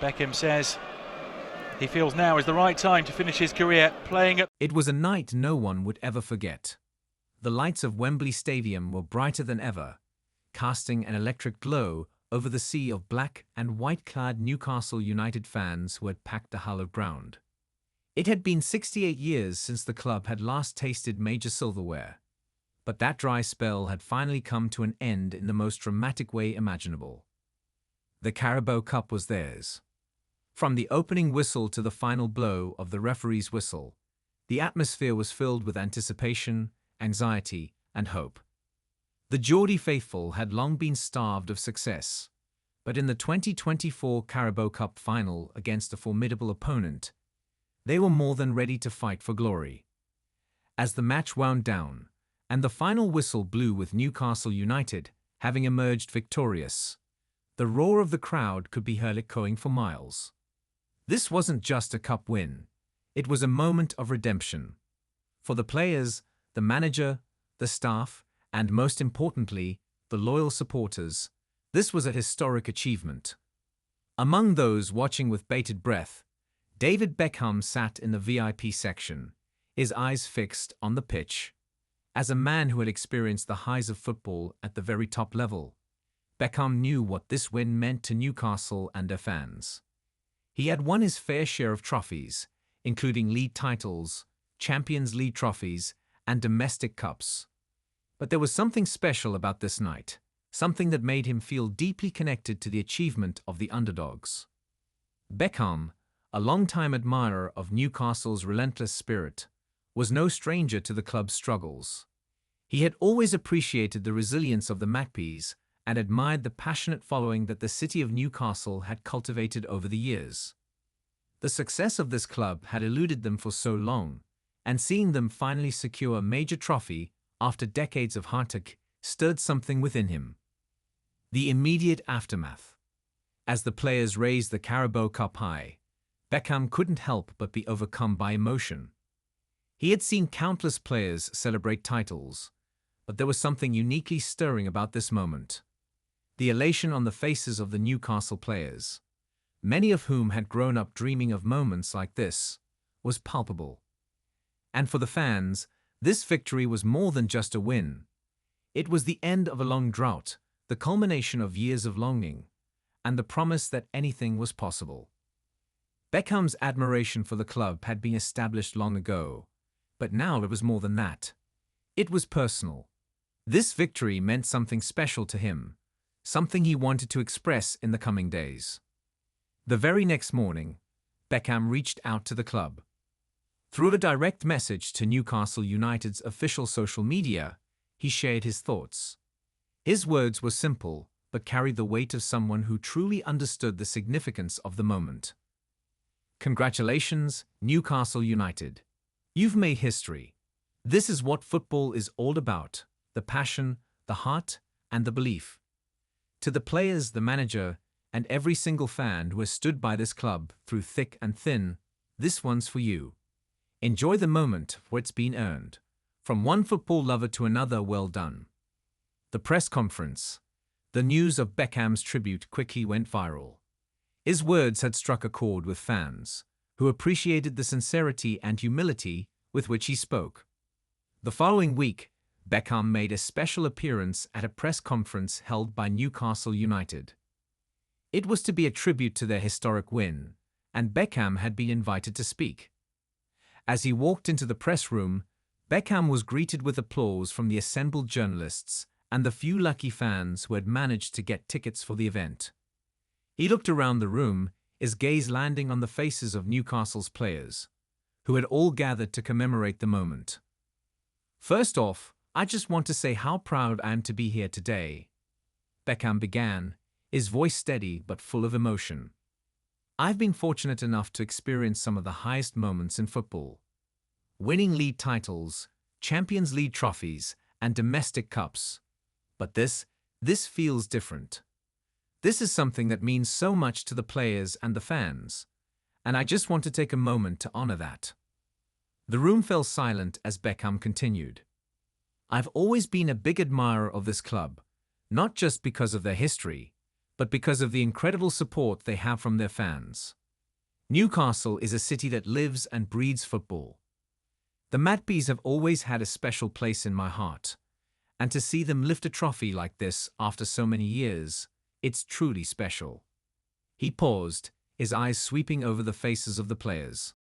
Beckham says he feels now is the right time to finish his career playing at... It was a night no one would ever forget. The lights of Wembley Stadium were brighter than ever, casting an electric glow over the sea of black and white-clad Newcastle United fans who had packed the hallowed ground. It had been 68 years since the club had last tasted major silverware, but that dry spell had finally come to an end in the most dramatic way imaginable. The Carabao Cup was theirs. From the opening whistle to the final blow of the referee's whistle, the atmosphere was filled with anticipation, anxiety, and hope. The Geordie faithful had long been starved of success, but in the 2024 Carabao Cup final against a formidable opponent, they were more than ready to fight for glory. As the match wound down, and the final whistle blew with Newcastle United having emerged victorious, the roar of the crowd could be heard echoing for miles. This wasn't just a cup win, it was a moment of redemption. For the players, the manager, the staff, and most importantly, the loyal supporters, this was a historic achievement. Among those watching with bated breath, David Beckham sat in the VIP section, his eyes fixed on the pitch. As a man who had experienced the highs of football at the very top level, Beckham knew what this win meant to Newcastle and their fans. He had won his fair share of trophies, including league titles, Champions League trophies, and domestic cups. But there was something special about this night, something that made him feel deeply connected to the achievement of the underdogs. Beckham, a long-time admirer of Newcastle's relentless spirit, was no stranger to the club's struggles. He had always appreciated the resilience of the Magpies and admired the passionate following that the city of Newcastle had cultivated over the years. The success of this club had eluded them for so long, and seeing them finally secure a major trophy after decades of hardship stirred something within him. The immediate aftermath. As the players raised the Carabao Cup high, Beckham couldn't help but be overcome by emotion. He had seen countless players celebrate titles, but there was something uniquely stirring about this moment. The elation on the faces of the Newcastle players, many of whom had grown up dreaming of moments like this, was palpable. And for the fans, this victory was more than just a win. It was the end of a long drought, the culmination of years of longing, and the promise that anything was possible. Beckham's admiration for the club had been established long ago, but now it was more than that. It was personal. This victory meant something special to him, something he wanted to express in the coming days. The very next morning, Beckham reached out to the club. Through a direct message to Newcastle United's official social media, he shared his thoughts. His words were simple, but carried the weight of someone who truly understood the significance of the moment. Congratulations, Newcastle United. You've made history. This is what football is all about, the passion, the heart, and the belief. To the players, the manager, and every single fan who has stood by this club through thick and thin, this one's for you. Enjoy the moment, for it's been earned. From one football lover to another, well done. The press conference. The news of Beckham's tribute quickly went viral. His words had struck a chord with fans, who appreciated the sincerity and humility with which he spoke. The following week, Beckham made a special appearance at a press conference held by Newcastle United. It was to be a tribute to their historic win, and Beckham had been invited to speak. As he walked into the press room, Beckham was greeted with applause from the assembled journalists and the few lucky fans who had managed to get tickets for the event. He looked around the room, his gaze landing on the faces of Newcastle's players, who had all gathered to commemorate the moment. "First off, I just want to say how proud I am to be here today," Beckham began, his voice steady but full of emotion. "I've been fortunate enough to experience some of the highest moments in football. Winning league titles, Champions League trophies, and domestic cups. But this feels different. This is something that means so much to the players and the fans, and I just want to take a moment to honor that." The room fell silent as Beckham continued. "I've always been a big admirer of this club, not just because of their history, but because of the incredible support they have from their fans. Newcastle is a city that lives and breathes football. The Matbees have always had a special place in my heart, and to see them lift a trophy like this after so many years, it's truly special. He paused, his eyes sweeping over the faces of the players.